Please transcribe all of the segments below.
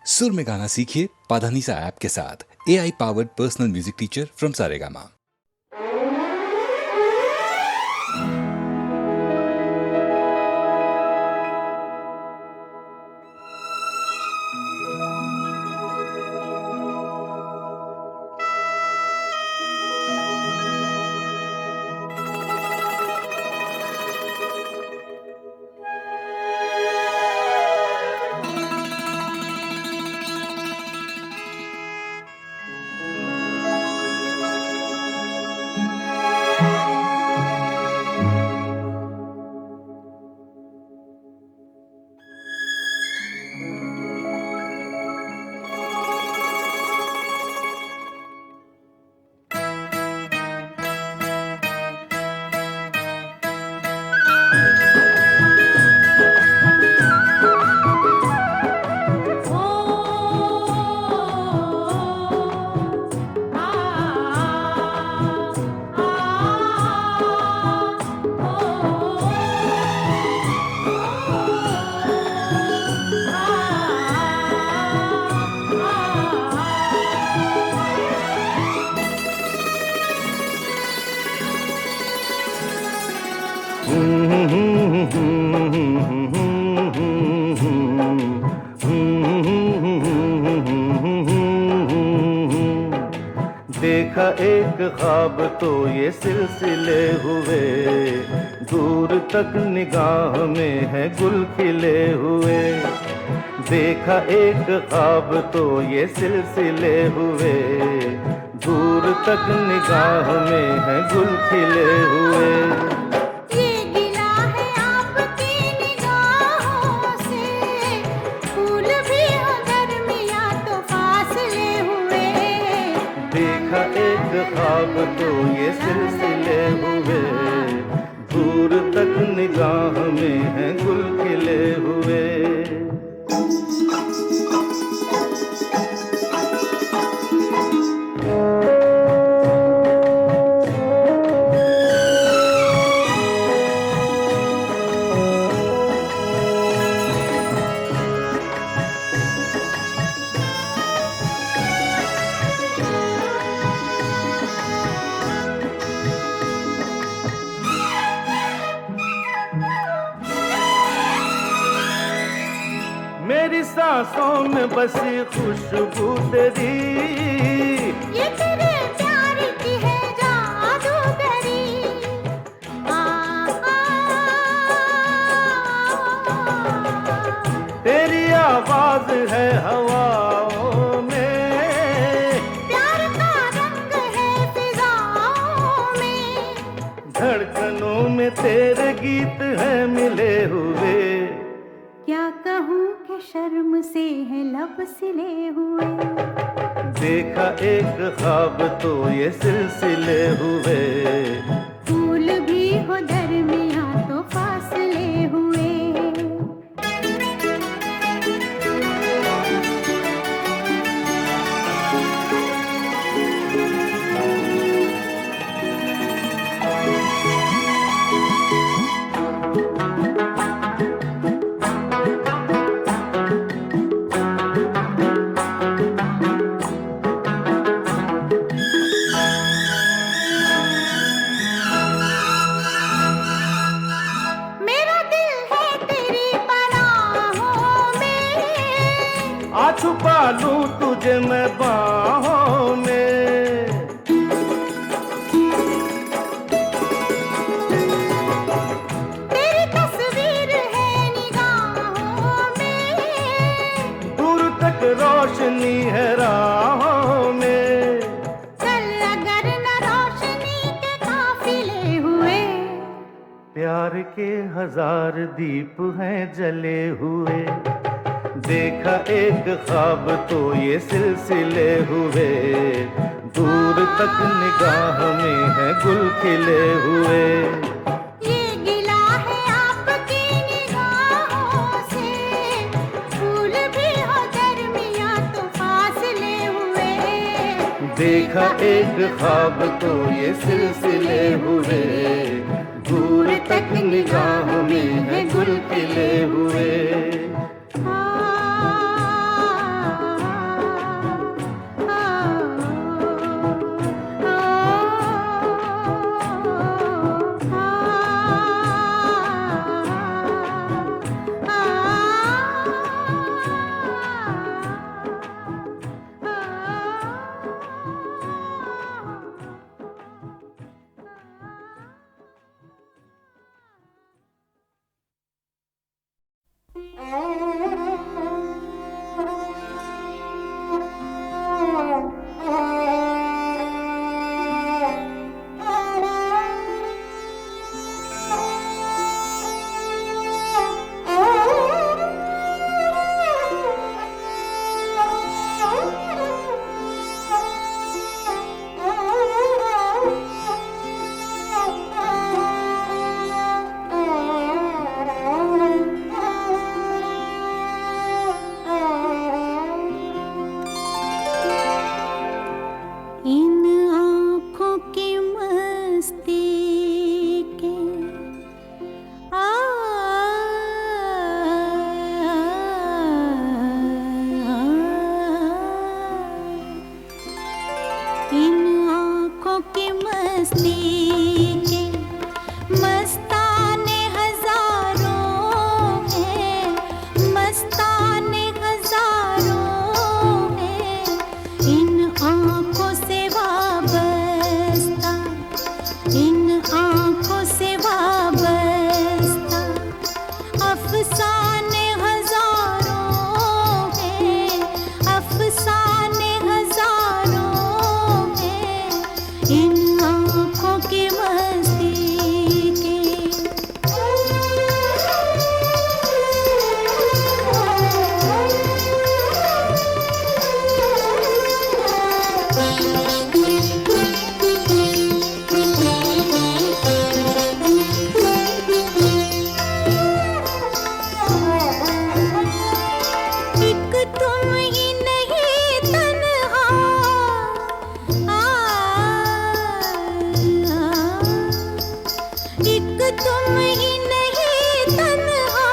सुर में गाना सीखिए पाधानीसा ऐप के साथ। AI powered personal music teacher from Saregama. देखा एक ख्वाब तो ये सिलसिले हुए, दूर तक निगाह में है गुल खिले हुए। देखा एक ख्वाब तो ये सिलसिले हुए, दूर तक निगाह में है गुल खिले हुए। ख्वाब तो ये सिलसिले हुए, दूर तक निगाह में है गुल खिले हुए। मेरी सांसों में बसी खुशबू तेरी, ये तेरे प्यार की है जादूगरी। तेरी आवाज है हवाओं में, प्यार का रंग है फिजाओं में, धड़कनों में तेरे गीत है मिले हुए। क्या कहूँ कि शर्म से है लब सिले हुए। देखा एक ख्वाब तो ये सिलसिले हुए, फूल भी हो दरमियां तो फासले हुए। आ छुपा लूं तुझे मैं बाहों में, तेरी तस्वीर है निगाहों में, दूर तक रोशनी है राहों में। चल अगर न रोशनी के काफिले हुए, प्यार के हजार दीप हैं जले हुए। देखा एक ख्वाब तो ये सिलसिले हुए, दूर तक निगाह में है गुल खिले हुए। ये गिला है आपकी निगाहों से, फूल भी हो दरमियां तो फासले हुए। देखा एक ख्वाब तो ये सिलसिले हुए, दूर तक निगाह में है गुल खिले हुए। तुम ही नहीं तन्हा, एक तुम ही नहीं तन्हा,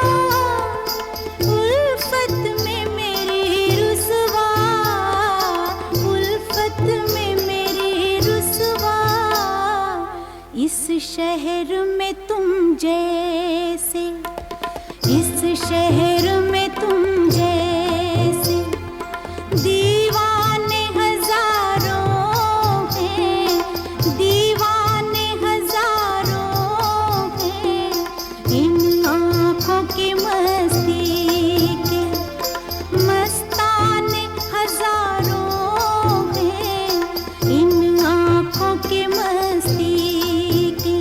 उल्फत में मेरी रुसवा, उल्फत में मेरी रुसवा। इस शहर में तुम जैसे, इस शहर में तुम जैसे दीवाने हजारों हैं, दीवाने हजारों हैं। इन आँखों की मस्ती के मस्ताने हजारों हैं, इन आँखों की मस्ती के।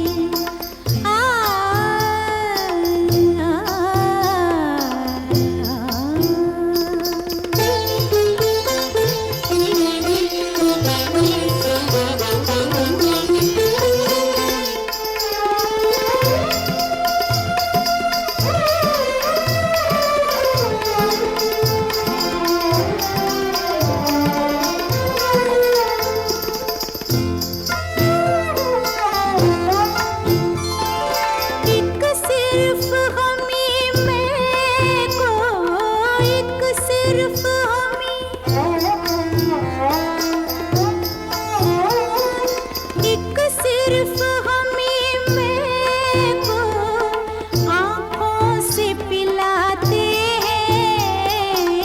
एक सिर्फ हमी में को, एक सिर्फ हमी, एक सिर्फ हमी में को आँखों से पिलाते हैं,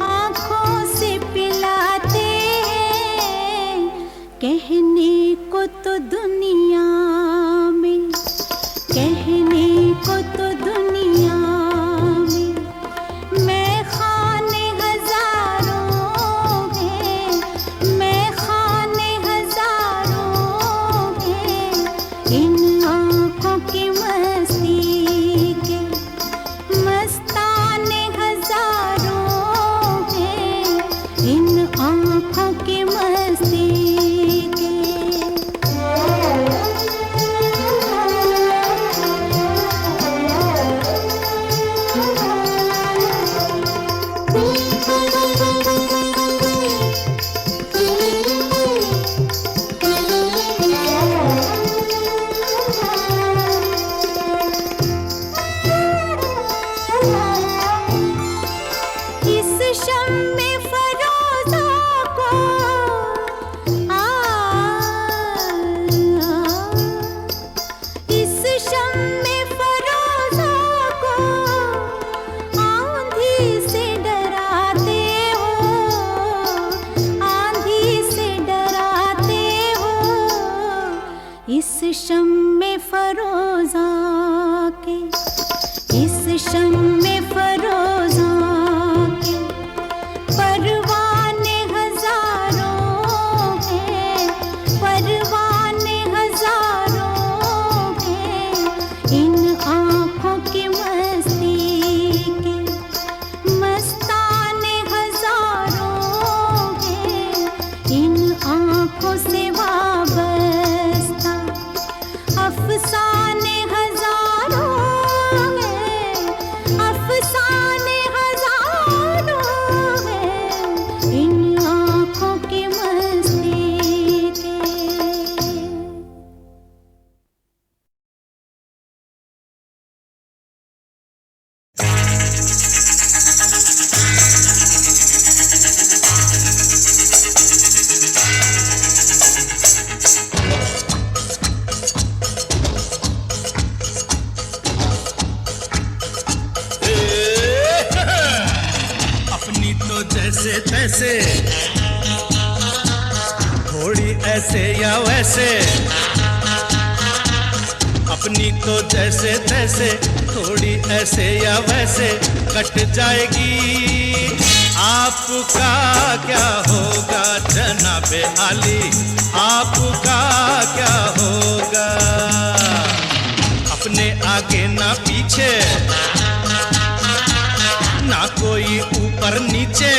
आँखों से पिलाते हैं। कहने को तो दुनिया में, कहने को तो दुनिया में मैं खाने हजारों हैं, मैं खाने हजारों हैं। इन आँखों की मस्ती के मस्ताने हजारों हैं, इन आँखों की मस्ती के। इस शम्मे फरोज़ा को इस शम्मे फरोज़ा को आंधी से डराते हो, आंधी से डराते हो। इस शम्मे फरोज़ा के, इस शम्मे फरोज़ा के परवाने हजारों हैं, परवाने हजारों हैं। इन आँखों की मस्ती के मस्ताने हजारों हैं, इन आँखों से वाबस्ता अफसाने हजारों हैं, अफसाने हजारों हैं। इन आँखों की मस्ती के। अपनी तो जैसे तैसे, थोड़ी ऐसे या वैसे, अपनी तो जैसे तैसे, थोड़ी ऐसे या वैसे कट जाएगी। आपका क्या होगा जनाबे आली, आपका क्या होगा। अपने आगे ना पीछे, ना कोई ऊपर नीचे,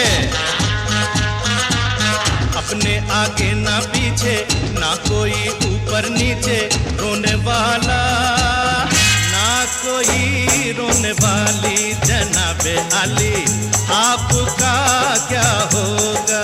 अपने आगे ना पीछे, ना कोई ऊपर नीचे। रोने वाला ना कोई रोने वाली जनाबे आली, आपका होगा।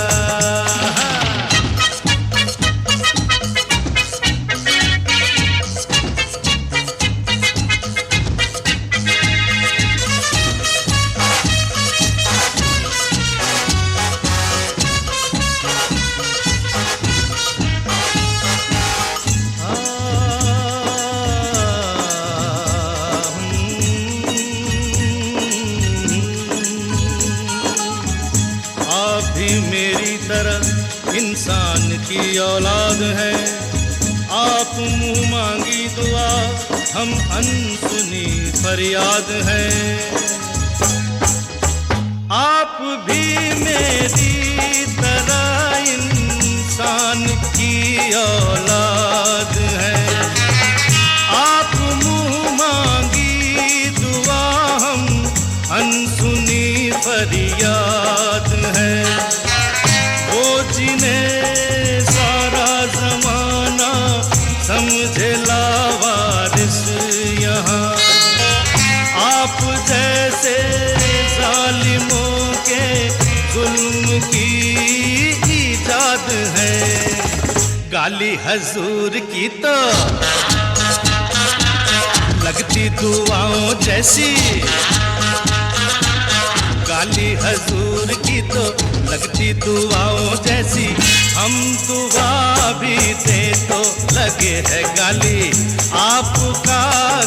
आप भी मेरी तरह इंसान की औलाद है, आप मुंह मांगी दुआ, हम अनसुनी फरियाद है। आप भी मेरी तरह इंसान की औलाद है, आप मुंह मांगी दुआ, हम अनसुनी फरियाद है। वो जिन्हें सारा जमाना समझे लावारिस यहाँ, आप जैसे जालिमों के जुल्म की इजाद है। गाली हजूर की तो लगती दुआओं जैसी, गाली हजूर की तो लगती दुआओं जैसी, हम दुआ भी दे तो लगे है गाली। आपका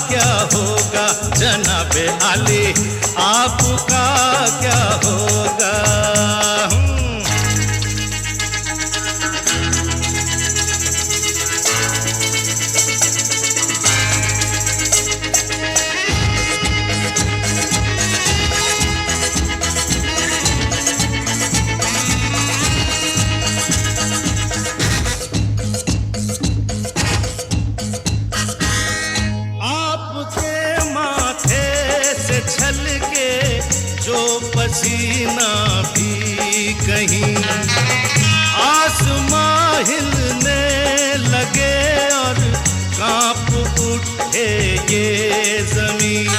क्या होगा जनाबे आली, आपका क्या होगा। छलके जो पसीना भी कहीं, आसमां हिलने लगे और कांप उठे ये जमीन।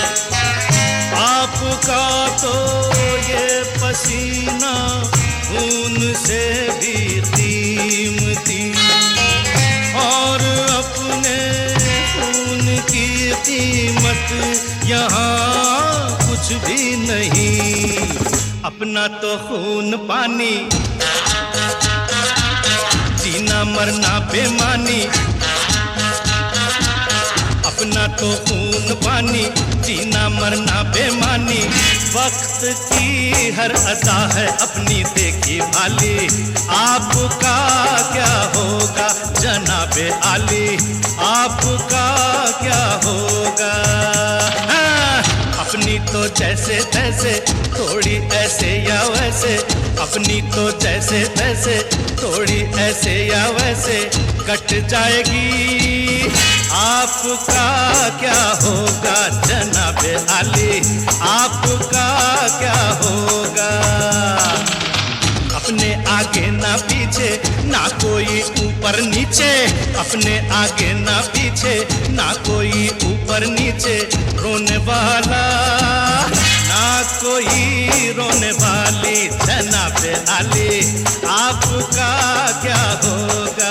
आपका तो ये पसीना खून से भी कीमती, और अपने खून की कीमत यहाँ कुछ भी नहीं। अपना तो खून पानी, जीना मरना बेमानी। अपना तो खून पानी, जीना मरना बेमानी। वक्त की हर अदा है अपनी देखी भाली, आपका क्या होगा जनाबे आली, आपका क्या होगा। अपनी तो जैसे तैसे, थोड़ी ऐसे या वैसे, अपनी तो जैसे तैसे, थोड़ी ऐसे या वैसे कट जाएगी। आपका क्या होगा जनाबे आली, आपका क्या होगा। अपने आगे ना पीछे, ना कोई ऊपर नीचे, अपने आगे ना पीछे, ना कोई ऊपर नीचे। रोने वाला ना कोई रोने वाली, जनाबे आली आपका क्या होगा।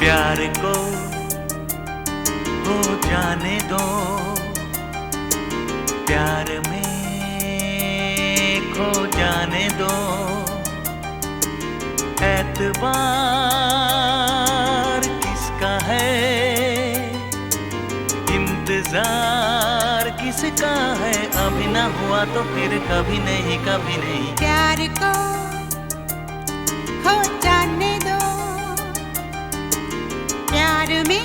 प्यार को हो जाने दो प्यार में खो जाने दो एतबार किसका है इंतजार किसका है अभी ना हुआ तो फिर कभी नहीं प्यार को हो जाने दो प्यार में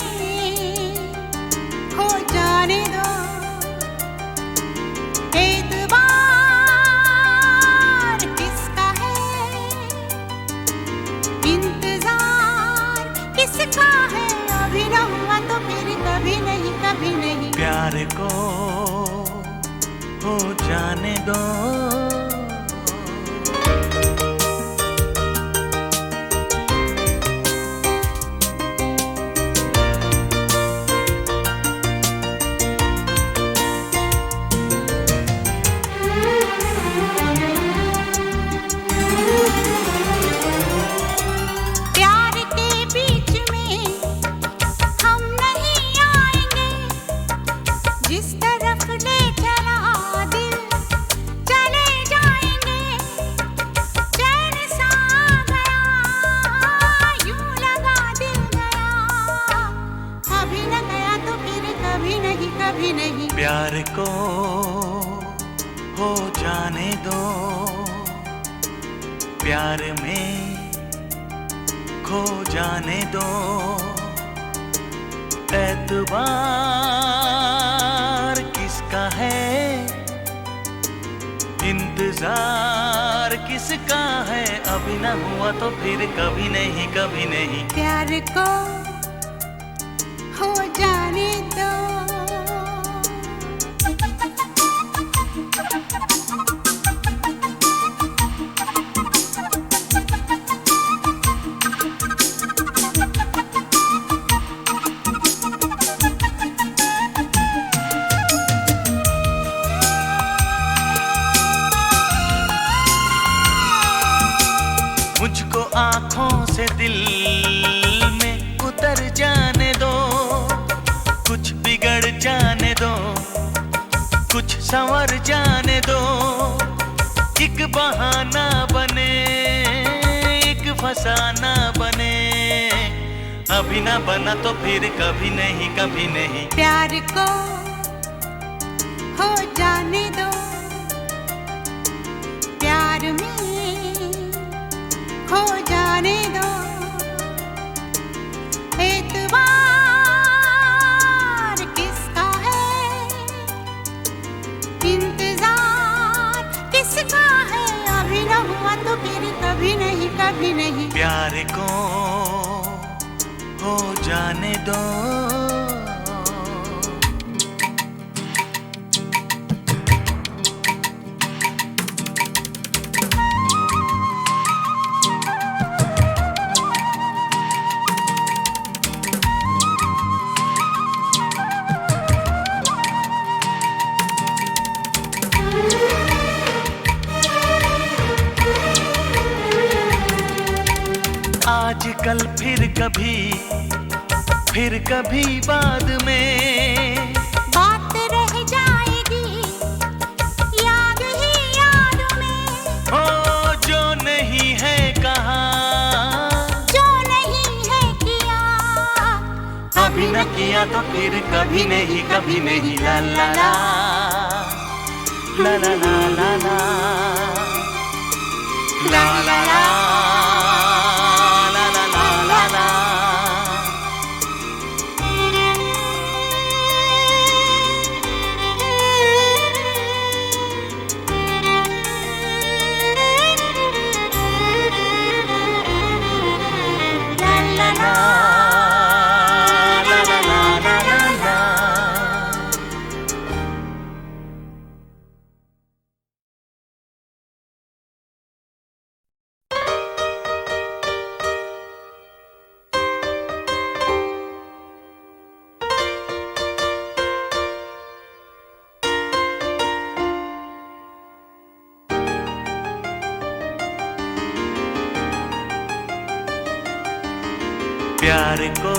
खो जाने दो एतबार किसका है इंतजार किसका है अभी न हुआ तो फिर कभी नहीं प्यार को हो जाने दो प्यार को हो जाने दो प्यार में खो जाने दो एतबार किसका है इंतजार किसका है अभी न हुआ तो फिर कभी नहीं प्यार को हो जाने दो मुझको आँखों से दिल में उतर जाने दो कुछ बिगड़ जाने दो कुछ संवर जाने दो एक बहाना बने एक फसाना बने अभी ना बना तो फिर कभी नहीं, कभी नहीं। प्यार को हो जाने दो, प्यार में खो जाने दो। एतबार किसका है, इंतजार किसका है, अभी न हुआ तो फिर कभी नहीं, कभी नहीं। प्यार को हो जाने दो। आजकल फिर कभी बाद में बात रह जाएगी याद ही याद में। हो जो नहीं है कहा, जो नहीं है किया, अभी न किया तो फिर कभी नहीं, कभी नहीं। ला ला ला ला ला ला ला ला ला ला ला। प्यार को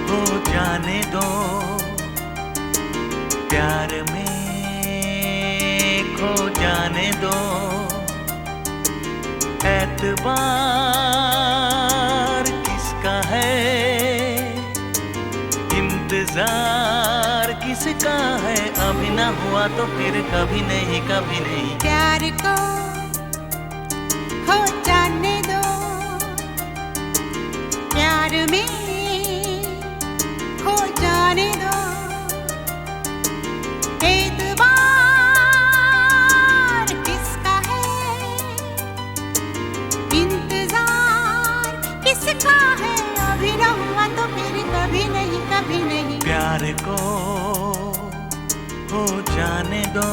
हो जाने दो, प्यार में खो जाने दो। एतबार किसका है, इंतजार किसका है, अभी ना हुआ तो फिर कभी नहीं, कभी नहीं। प्यार को हो जाने दो, प्यार में खो जाने दो। एतबार किसका है, इंतजार किसका है, अभी न हुआ तो फिर कभी नहीं, कभी नहीं। प्यार को हो जाने दो।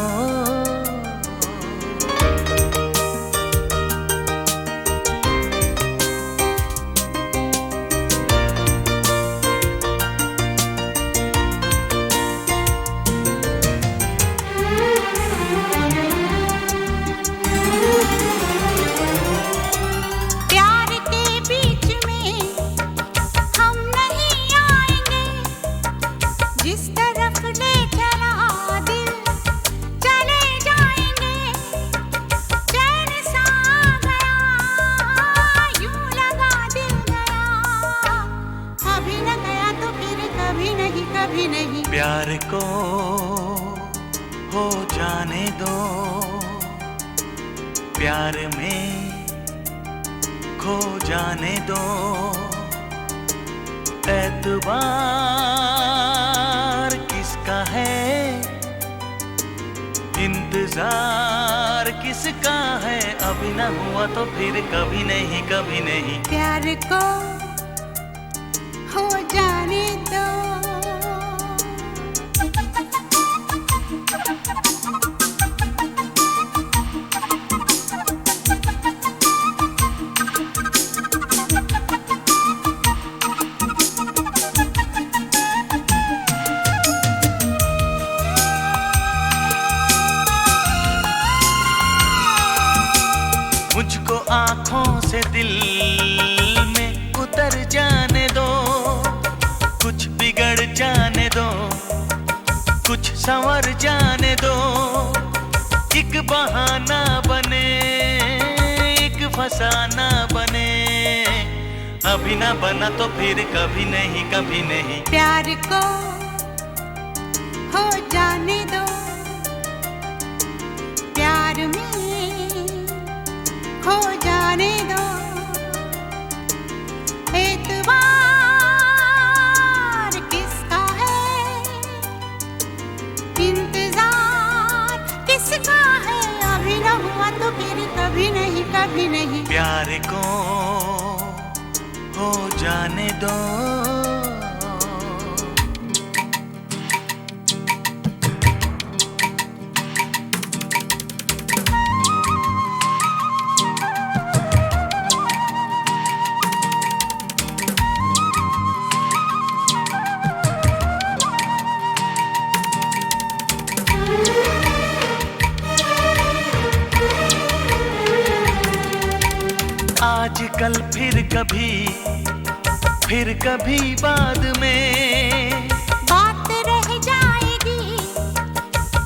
प्यार को हो जाने दो, प्यार में खो जाने दो। एतबार किसका है, इंतजार किसका है, अभी न हुआ तो फिर कभी नहीं, कभी नहीं। प्यार को हो जाने दो। मुझको आँखों से दिल में उतर जाने दो, कुछ बिगड़ जाने दो, कुछ संवर जाने दो। एक बहाना बने, एक फसाना बने, अभी ना बना तो फिर कभी नहीं, कभी नहीं। प्यार को हो जाने दो, प्यार में खो जाने दो। एतबार किसका है, इंतजार किसका है, अभी न हुआ तो फिर कभी नहीं, कभी नहीं। प्यार को हो जाने दो। आजकल फिर कभी बाद में बात रह जाएगी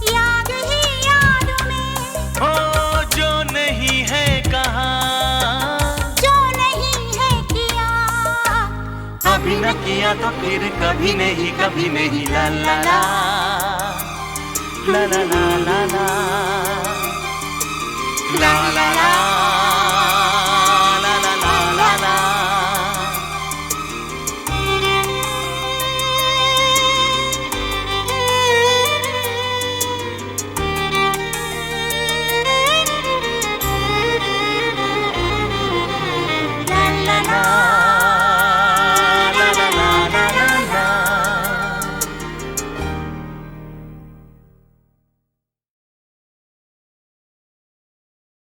याद ही याद में। हो जो नहीं है कहा, जो नहीं है किया, अभी न किया तो फिर कभी नहीं, कभी नहीं। ला ला ला ला ला ला ला ला ला ला ला।